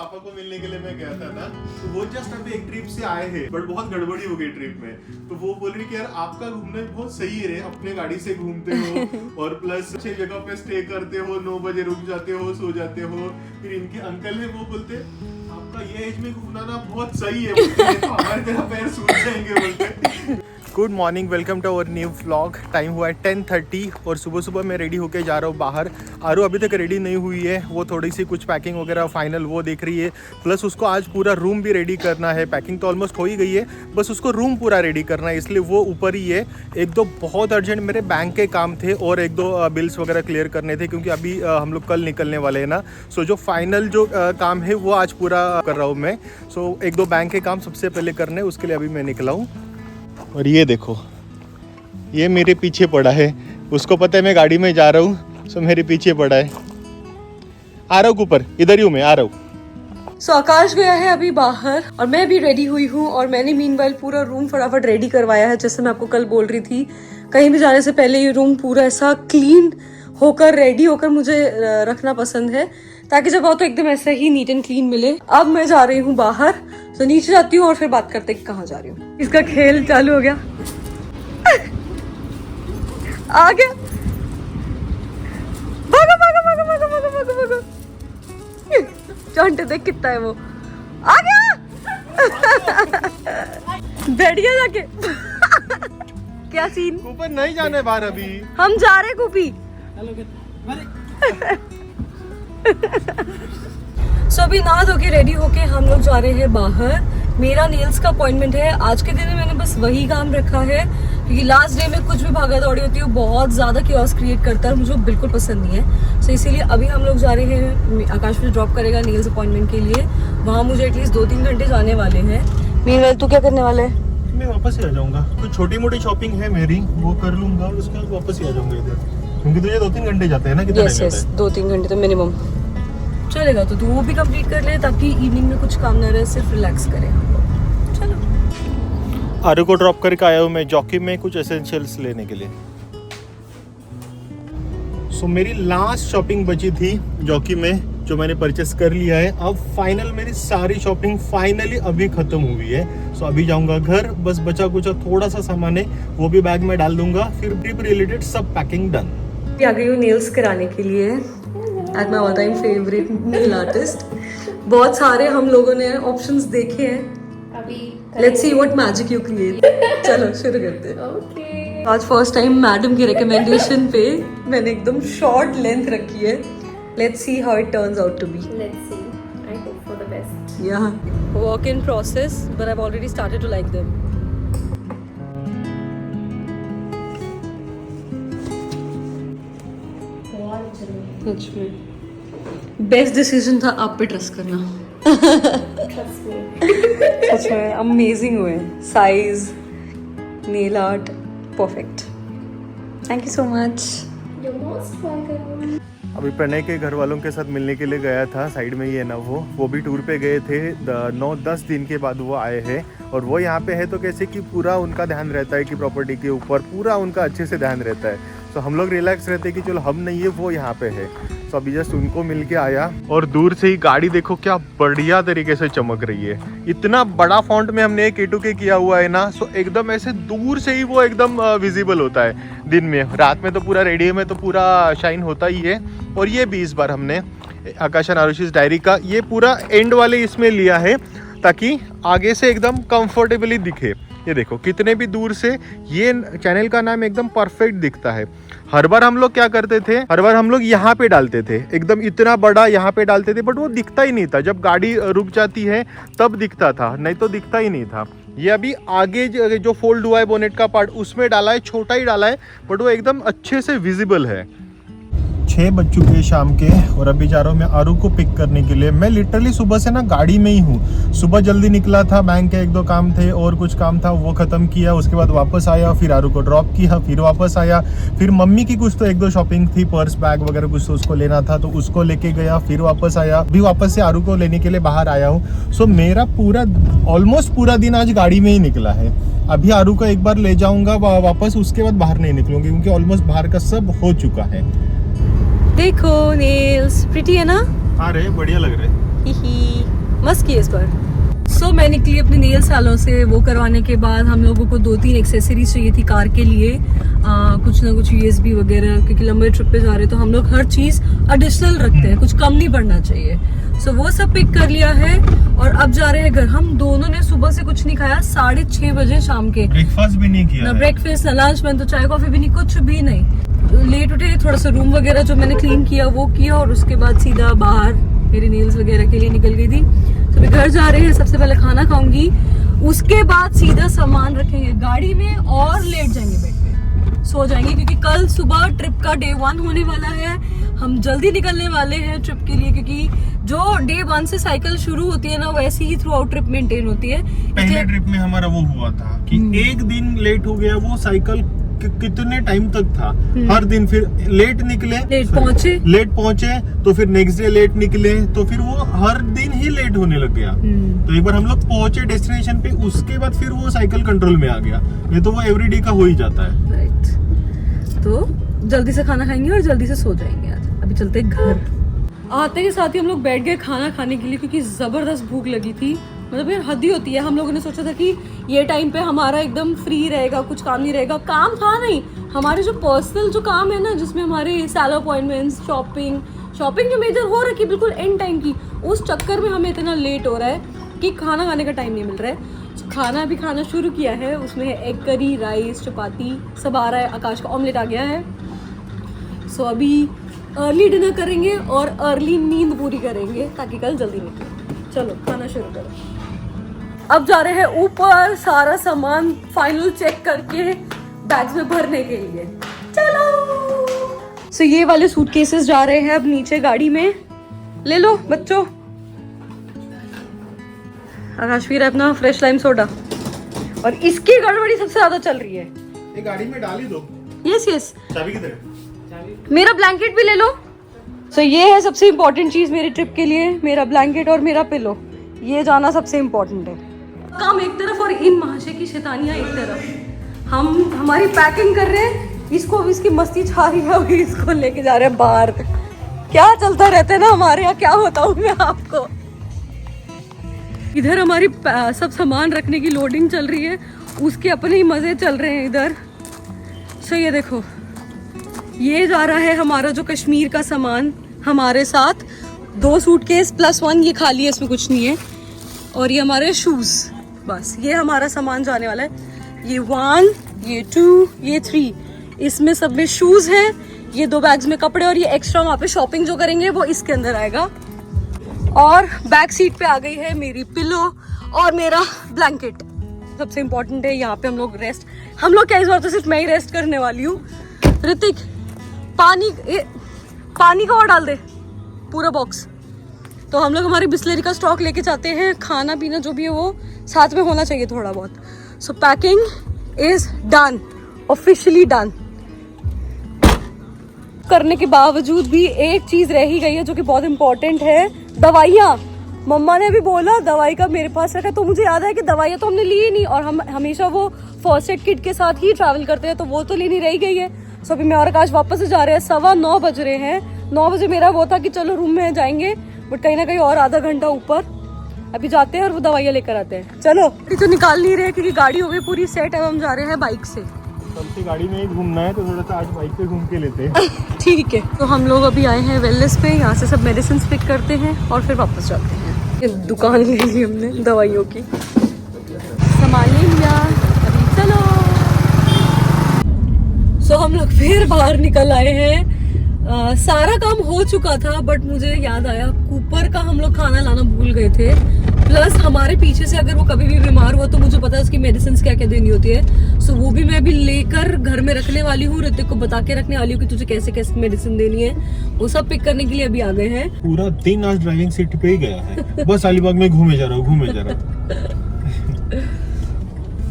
पापा को मिलने के लिए मैं गया था ना, तो वो जस्ट अभी एक ट्रिप से आए हैं, बट बहुत गड़बड़ी हो गई ट्रिप में। तो वो बोल रही कि यार आपका घूमना बहुत सही है, अपने गाड़ी से घूमते हो और प्लस अच्छी जगह पे स्टे करते हो, 9 बजे रुक जाते हो, सो जाते हो। फिर इनके अंकल है वो बोलते आपका ये एज में घूमना ना बहुत सही है, तो हमारे तरह पैर सूज जाएंगे बोलते। Good morning, welcome to our new vlog. Time हुआ है 10:30 और सुबह सुबह मैं रेडी होके जा रहा हूँ बाहर। आरू अभी तक रेडी नहीं हुई है, वो थोड़ी सी कुछ पैकिंग वगैरह फाइनल वो देख रही है। प्लस उसको आज पूरा रूम भी रेडी करना है। पैकिंग तो ऑलमोस्ट हो ही गई है, बस उसको रूम पूरा रेडी करना है, इसलिए वो ऊपर ही है। एक दो बहुत अर्जेंट मेरे बैंक के काम थे और एक दो बिल्स वगैरह क्लियर करने थे, क्योंकि अभी हम लोग कल निकलने वाले हैं ना। सो जो फाइनल जो काम है वो आज पूरा कर रहा हूँ मैं। सो एक दो बैंक के काम सबसे पहले करने, उसके लिए अभी मैं निकला हूँ। और ये देखो, ये मेरे पीछे पड़ा है, उसको पता है मैं गाड़ी में जा रहा हूँ, सो मेरे पीछे पड़ा है। आ रहा हूँ ऊपर, इधर ही हूँ मैं, आ रहा हूँ। सो आकाश गया है अभी बाहर और मैं भी रेडी हुई हूँ और मैंने मीनवाइल पूरा रूम फटाफट रेडी करवाया है। जैसे मैं आपको कल बोल रही थी, कहीं भी जाने से पहले ये रूम पूरा ऐसा क्लीन होकर रेडी होकर मुझे रखना पसंद है, ताकि जब आओ तो एकदम ऐसे ही नीट एंड क्लीन मिले। अब मैं जा रही हूँ बाहर, तो नीचे जाती हूँ और फिर बात करते हैं कहाँ जा रही हूँ। इसका खेल चालू हो गया। आ गया, भागो भागो भागो भागो भागो भागो भागो। चौंटे देख कितना है वो। आ गया। बैठ गया जाके। क्या सीन? ऊपर नहीं जाना है बाहर अभी, हम जा रहे कूपी। सो अभी नहा धो के रेडी होके हम लोग जा रहे हैं बाहर। मेरा नेल्स का अपॉइंटमेंट है आज के दिन में। मैंने बस वही काम रखा है, क्योंकि लास्ट डे में कुछ भी भागा दौड़ी होती है वो बहुत ज्यादा क्योस क्रिएट करता है, मुझे बिल्कुल पसंद नहीं है। सो इसीलिए अभी हम लोग जा रहे हैं। आकाश मुझे ड्रॉप करेगा नेल्स अपॉइंटमेंट के लिए, वहाँ मुझे एटलीस्ट 2-3 घंटे जाने वाले हैं। मीनवाइल तू क्या करने वाला है? मैं वापस ही आ जाऊंगा। कुछ छोटी मोटी शॉपिंग है मेरी, वो कर लूंगा और उसके बाद वापस ही आ जाऊंगा इधर, क्योंकि तुझे 2-3 घंटे जाते हैं ना। कितना यस यस, 2-3 घंटे तो मिनिमम चलेगा। तो तू वो भी कंप्लीट कर ले, ताकि इवनिंग में कुछ काम ना रहे, सिर्फ रिलैक्स करें हम लोग। चलो। आरू को ड्रॉप करके आया हूँ मैं जॉकी में कुछ एसेंशियल्स लेने के लिए। सो मेरी लास्ट शॉपिंग बची थी जॉकी में, जो मैंने परचेस कर लिया है। अब फाइनल मेरी सारी शॉपिंग फाइनली अभी खत्म हुई है। सो अभी जाऊंगा घर, बस बचा कुछ थोड़ा सा सामान है वो भी बैग में डाल दूंगा, फिर ट्रिप रिलेटेड सब पैकिंग डन। आ गई हूँ नेल्स कराने के लिए at my all time favourite nail artist. बहुत सारे हम लोगों ने ऑप्शंस देखे हैं, अभी let's see what magic you create. चलो शुरू करते हैं। Okay. आज फर्स्ट टाइम मैडम की रिकमेंडेशन पे मैंने एकदम शॉर्ट लेंथ रखी है। Let's see how it turns out to be. Let's see. I hope for the best. Yeah, work in process, but I've already started to like them. सच में best decision था आप पे trust करना। Trust me. सच में amazing हुए, size, nail art perfect. Thank you so much. You're most welcome. अभी प्रणय के घर वालों के साथ मिलने के लिए गया था, साइड में ही है ना वो भी टूर पे गए थे। 9-10 दिन के बाद वो आए हैं और वो यहाँ पे है, तो कैसे कि पूरा उनका ध्यान रहता है कि प्रॉपर्टी के ऊपर पूरा उनका अच्छे से ध्यान रहता है। तो हम लोग रिलैक्स रहते हैं कि चलो हम नहीं है, वो यहाँ पे है। तो अभी जस्ट उनको मिल के आया और दूर से ही गाड़ी देखो क्या बढ़िया तरीके से चमक रही है। इतना बड़ा फॉन्ट में हमने A2K किया हुआ है ना, सो एकदम ऐसे दूर से ही वो एकदम विजिबल होता है। दिन में, रात में तो पूरा रेडियो में तो पूरा शाइन होता ही है। और ये भी इस बार हमने आकाश एंड आरुषि's डायरी का ये पूरा एंड वाले इसमें लिया है, ताकि आगे से एकदम कंफर्टेबली दिखे। ये देखो कितने भी दूर से ये चैनल का नाम एकदम परफेक्ट दिखता है। हर बार हम लोग क्या करते थे, हर बार हम लोग यहाँ पे डालते थे, एकदम इतना बड़ा यहाँ पे डालते थे, बट वो दिखता ही नहीं था। जब गाड़ी रुक जाती है तब दिखता था, नहीं तो दिखता ही नहीं था। ये अभी आगे जो फोल्ड हुआ है बोनेट का पार्ट, उसमें डाला है, छोटा ही डाला है, बट वो एकदम अच्छे से विजिबल है। 6 बज चुके हैं शाम के और अभी जा रहा हूँ मैं आरू को पिक करने के लिए। मैं लिटरली सुबह से ना गाड़ी में ही हूँ। सुबह जल्दी निकला था, बैंक के 1-2 काम थे और कुछ काम था वो ख़त्म किया, उसके बाद वापस आया, फिर आरू को ड्रॉप किया, फिर वापस आया, फिर मम्मी की कुछ तो 1-2 शॉपिंग थी, पर्स बैग वगैरह कुछ तो उसको लेना था, तो उसको लेके गया, फिर वापस आया, अभी वापस से आरू को लेने के लिए बाहर आया हूँ। सो मेरा पूरा ऑलमोस्ट पूरा दिन आज गाड़ी में ही निकला है। अभी आरू को एक बार ले जाऊँगा वापस, उसके बाद बाहर नहीं निकलूँगी, क्योंकि ऑलमोस्ट बाहर का सब हो चुका है। देखो नेल्स प्रिटी है ना? हाँ रे, बढ़िया लग रहे हैं। ही ही। मस्त की इस पर। सो मैं निकली अपने नेल सैलून से। वो करवाने के बाद हम लोगों को 2-3 एक्सेसरीज चाहिए थी कार के लिए, कुछ ना कुछ USB वगैरह, क्योंकि लंबे ट्रिप पे जा रहे हैं तो हम लोग हर चीज एडिशनल रखते हैं, कुछ कम नहीं पड़ना चाहिए। सो वो सब पिक कर लिया है और अब जा रहे हैं घर। हम दोनों ने सुबह से कुछ नहीं खाया, 6:30 बजे शाम के, ब्रेकफास्ट भी नहीं किया, ना ब्रेकफास्ट ना लंच, मैंने तो चाय कॉफी भी नहीं, कुछ भी नहीं। लेट उठे, थोड़ा सा रूम वगैरह जो मैंने क्लीन किया वो किया और उसके बाद सीधा बाहर मेरे नेल्स वगैरह के लिए निकल गई थी। तो मैं घर जा रहे हैं, सबसे पहले खाना खाऊंगी, उसके बाद सीधा सामान रखेंगे गाड़ी में और लेट जाएंगे बेड पे, सो जाएंगे, क्योंकि कल सुबह ट्रिप का डे 1 होने वाला है। हम जल्दी निकलने वाले हैं ट्रिप के लिए, क्योंकि जो डे 1 से साइकिल शुरू होती है ना, वैसे ही थ्रू आउट ट्रिप मेंटेन होती है। पहले ट्रिप में हमारा वो हुआ था कि एक दिन लेट हो गया, वो साइकिल कितने टाइम तक था, हर दिन फिर लेट निकले, लेट पहुंचे तो फिर नेक्स्ट डे लेट निकले, तो फिर वो हर दिन ही लेट होने लग गया। तो एक बार हम लोग पहुंचे डेस्टिनेशन पे, उसके बाद फिर वो साइकिल कंट्रोल में आ गया, नहीं तो वो एवरीडे का हो ही जाता है। राइट। तो जल्दी से खाना खाएंगे और जल्दी से सो जाएंगे आज। अभी चलते हैं घर। आते के साथ ही हम लोग बैठ गए खाना खाने के लिए, क्योंकि जबरदस्त भूख लगी थी। मतलब यार हद ही होती है। हम लोगों ने सोचा था कि ये टाइम पे हमारा एकदम फ्री रहेगा, कुछ काम नहीं रहेगा। काम था नहीं, हमारे जो पर्सनल जो काम है ना, जिसमें हमारे सैलून अपॉइंटमेंट्स, शॉपिंग जो मेजर हो रखी बिल्कुल एंड टाइम की, उस चक्कर में हमें इतना लेट हो रहा है कि खाना खाने का टाइम नहीं मिल रहा है। खाना भी खाना शुरू किया है, उसमें है एग करी, राइस, चपाती सब आ रहा है। आकाश का ऑमलेट आ गया है। सो अभी अर्ली डिनर करेंगे और अर्ली नींद पूरी करेंगे ताकि कल जल्दी निकले। चलो खाना शुरू करो। अब जा रहे हैं ऊपर, सारा सामान फाइनल चेक करके बैग्स में भरने के लिए। चलो। सो ये वाले सूटकेसेस जा रहे हैं अब नीचे गाड़ी में। ले लो बच्चों। आकाश पी रहा है अपना फ्रेश लाइम सोडा, और इसकी गड़बड़ी सबसे ज्यादा चल रही है। ये गाड़ी में डाल ही दो। यस। चाबी किधर है? मेरा ब्लैंकेट भी ले लो। सो ये है सबसे इम्पोर्टेंट चीज मेरी ट्रिप के लिए, मेरा ब्लैंकेट और मेरा पिलो। ये जाना सबसे इम्पोर्टेंट है। काम एक तरफ और इन महाशय की शैतानियां एक तरफ। हम हमारी पैकिंग कर रहे हैं, इसको इसकी मस्ती छा रही है, अभी इसको लेके जा रहे हैं बाहर। क्या चलता रहता है ना हमारे यहाँ, क्या बताऊं मैं आपको। इधर हमारी सब सामान रखने की लोडिंग चल रही है, उसके अपने ही मजे चल रहे हैं इधर। सो ये देखो, ये जा रहा है हमारा जो कश्मीर का सामान हमारे साथ। 2 सूटकेस प्लस 1 ये खाली है, इसमें कुछ नहीं है। और ये हमारे शूज, बस ये हमारा सामान जाने वाला है। ये 1, ये 2, ये 3, इसमें सब में शूज हैं। ये 2 बैग्स में कपड़े, और ये एक्स्ट्रा वहाँ पे शॉपिंग जो करेंगे वो इसके अंदर आएगा। और बैक सीट पे आ गई है मेरी पिलो और मेरा ब्लैंकेट। सबसे इम्पोर्टेंट है, यहाँ पे हम लोग क्या इस बार तो सिर्फ मैं ही रेस्ट करने वाली हूँ। ऋतिक पानी का और डाल दे पूरा बॉक्स। तो हम लोग हमारी बिस्लरी का स्टॉक लेके जाते हैं। खाना पीना जो भी है वो साथ में होना चाहिए थोड़ा बहुत। सो packing is done, officially done. करने के बावजूद भी एक चीज रह ही गई है जो कि बहुत इंपॉर्टेंट है, दवाइयाँ। मम्मा ने भी बोला दवाई का मेरे पास रखा, तो मुझे याद है कि दवाइयाँ तो हमने ली ही नहीं, और हम हमेशा वो फर्स्ट एड किट के साथ ही ट्रैवल करते हैं, तो वो तो लेनी रह गई है। सो अभी मैं और आकाश वापस से जा रहे हैं। 9:15 बज रहे हैं। 9 बजे मेरा वो था कि चलो रूम में जाएंगे, बट कहीं ना कहीं और आधा घंटा ऊपर अभी जाते हैं और वो दवाइयाँ लेकर आते हैं। चलो। तो निकाल नहीं रहे क्योंकि गाड़ी हो गई पूरी सेट। अब हम जा रहे हैं बाइक से। सबसे गाड़ी में ही घूमना है, तो थोड़ा सा आज बाइक पे घूम के लेते हैं। ठीक है। तो हम लोग अभी आए हैं वेलनेस पे, यहाँ से सब मेडिसिन पिक करते हैं और फिर वापस जाते हैं। ये दुकान ले ली हमने दवाइयों की, सामान ले लिया। अभी चलो। सो हम लोग फिर बाहर निकल आए हैं। सारा काम हो चुका था, बट मुझे याद आया कूपर का हम लोग खाना लाना भूल गए थे। प्लस हमारे पीछे से अगर वो कभी भी बीमार हुआ तो मुझे पता है उसकी मेडिसिन क्या क्या देनी होती है। सो वो भी मैं अभी लेकर घर में रखने वाली हूँ। ऋतिक को बता के रखने वाली हूँ कि तुझे कैसे कैसे मेडिसिन देनी है। वो सब पिक करने के लिए अभी आ गए हैं। पूरा दिन आज ड्राइविंग सीट पे ही गया है, बस अलीबाग में घूमे जा रहा हूँ।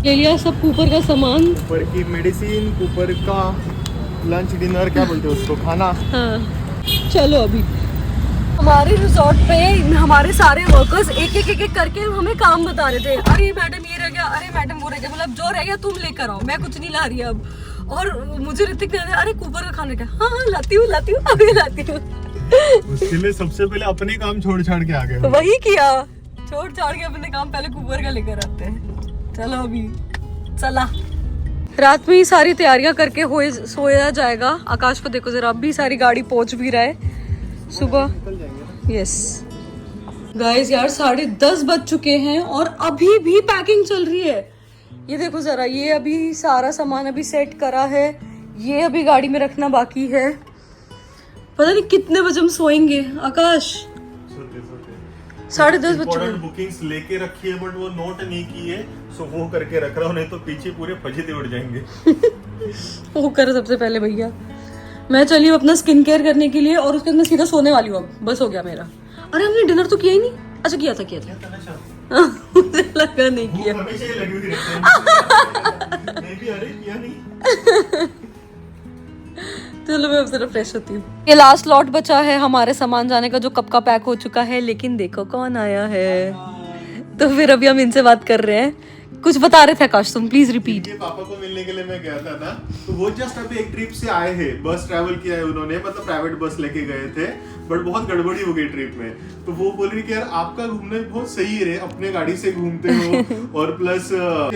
ले लिया सब कूपर का सामान, कूपर की मेडिसिन, कूपर का लंच डिनर, क्या बोलते हैं उसको, खाना। हाँ। चलो अभी हमारे रिजॉर्ट पे हमारे सारे वर्कर्स एक एक करके हमें काम बता रहे थे। अरे मैडम ये रह गया, अरे मैडम वो रह गया, मतलब जो रह गया तुम लेकर आओ, मैं कुछ नहीं ला रही अब। और मुझे ऋतिक कह रहे अरे कूपर का खाना क्या, हाँ लाती हूँ अभी लाती हूँ। उसके लिए सबसे पहले अपने काम छोड़ छाड़ के आ गए। वही किया, छोड़ छाड़ के अपने काम पहले कुबर का लेकर आते हैं। चलो अभी चला। रात में ही सारी तैयारियां करके सोया जाएगा। आकाश को देखो जरा, अभी सारी गाड़ी पहुंच भी रहा है सुबह। यस गाइस यार 10:30 बज चुके हैं और अभी भी पैकिंग चल रही है। ये देखो जरा, ये अभी सारा सामान अभी सेट करा है, ये अभी गाड़ी में रखना बाकी है। पता नहीं कितने बजे हम सोएंगे आकाश। 10:30 बज चुके हैं। बुकिंग्स लेके रखी है बट वो नोट नहीं की है, सो वो करके रख रहा हूँ, नहीं तो पीछे पूरे फजीते उड़ जाएंगे। वो कर सबसे पहले भैया। मैं चली हूँ अपना स्किन केयर करने के लिए और उसके बाद मैं सीधा सोने वाली हूँ। अब बस हो गया मेरा। अरे हमने डिनर तो किया ही नहीं। अच्छा किया था मुझे लगा नहीं किया। हमेशा ही लगी हुई रहती है। मैं भी अरे किया नहीं। चलो मैं अब जरा फ्रेश होती हूँ। ये लास्ट लॉट बचा है हमारे सामान जाने का, जो कब का पैक हो चुका है। लेकिन देखो कौन आया है, तो फिर अभी हम इनसे बात कर रहे हैं। कुछ बता रहे थे आकाश, तुम प्लीज रिपीट। पापा को मिलने के लिए मैं गया था ना, तो वो जस्ट अभी एक ट्रिप से आए हैं। बस ट्रैवल किया है उन्होंने, मतलब प्राइवेट बस लेके गए थे, बट बहुत गड़बड़ी हो गई ट्रिप में। तो वो बोल रही कि यार आपका घूमना बहुत सही है, अपने गाड़ी से घूमते हो और प्लस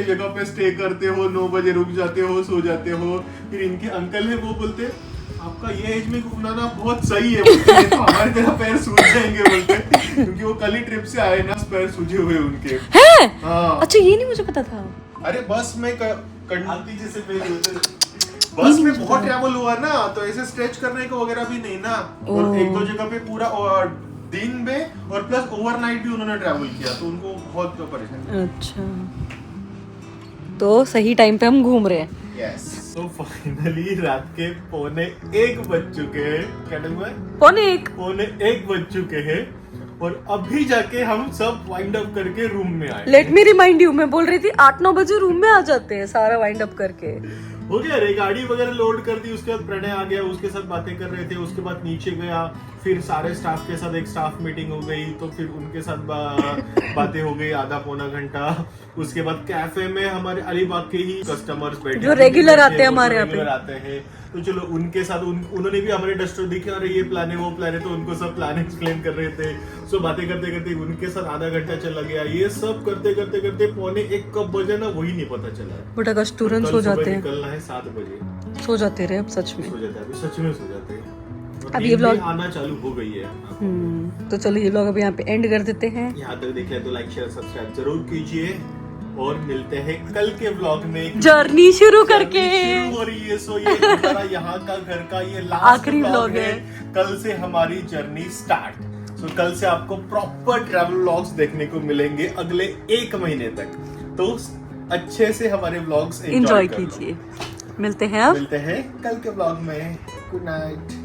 जगह पे स्टे करते हो, 9 बजे रुक जाते हो, सो जाते हो। फिर इनके अंकल है, वो बोलते आपका ये एज में घूमना ना बहुत सही है, बोलते तो हमारे तरह पैर सूज जाएंगे बोलते, क्योंकि वो कल ही ट्रिप से आए ना, पैर सूजे हुए उनके हैं? हाँ। अच्छा ये नहीं मुझे पता था। अरे बस में कंडक्टी जैसे पैर होते, बस में बहुत ट्रैवल हुआ ना, तो ऐसे स्ट्रेच करने को वगैरह भी नहीं ना। और एक दो जगह पे पूरा दिन में और प्लस ओवरनाइट भी उन्होंने ट्रैवल किया, तो उनको बहुत परेशानी। अच्छा तो सही टाइम पे हम घूम रहे हैं। यस, तो फाइनली रात के 1:45 बज चुके हैं। क्या टाइम हुआ है? 1:45 बज चुके हैं और अभी जाके हम सब वाइंड अप करके रूम में आए। लेट मी रिमाइंड यू, मैं बोल रही थी 8-9 बजे रूम में आ जाते हैं सारा वाइंड अप करके। हो गया रे, गाड़ी वगैरह लोड कर दी, उसके बाद प्रणय आ गया, उसके साथ बातें कर रहे थे, उसके बाद नीचे गया, फिर सारे स्टाफ के साथ एक स्टाफ मीटिंग हो गई, तो फिर उनके साथ बातें हो गई आधा पौना घंटा। उसके बाद कैफे में हमारे अलीबाग के ही कस्टमर्स बैठे जो रेगुलर आते हैं हमारे यहाँ पे आते हैं, तो चलो उनके साथ उन्होंने भी हमारे डस्टर दिखे, अरे ये प्लान है वो प्लान है, तो उनको सब प्लान एक्सप्लेन कर रहे थे। सो बातें करते करते उनके साथ आधा घंटा चला गया। ये सब करते करते करते 1:45 कब बजे ना वही नहीं पता चला। बट अगर तुरंत सो जाते हैं, निकलना है 7 बजे, सो जाते रहे अब सच में। सो जाते हैं, अभी सच में सो जाते हैं। अब ये व्लॉग आना चालू हो गई है। तो चलो ये व्लॉग अब यहाँ पे एंड कर देते हैं। यहाँ तक देखे तो लाइक शेयर सब्सक्राइब जरूर कीजिए और मिलते हैं कल के व्लॉग में। जर्नी शुरू करके शुरू हो रही है, सो ये हमारा यहाँ का घर का ये लास्ट आखिरी व्लॉग है। कल से हमारी जर्नी स्टार्ट। सो कल से आपको प्रॉपर ट्रैवल व्लॉग्स देखने को मिलेंगे अगले 1 महीने तक, तो अच्छे से हमारे व्लॉग्स एंजॉय कीजिए। मिलते हैं कल के व्लॉग में। Good night.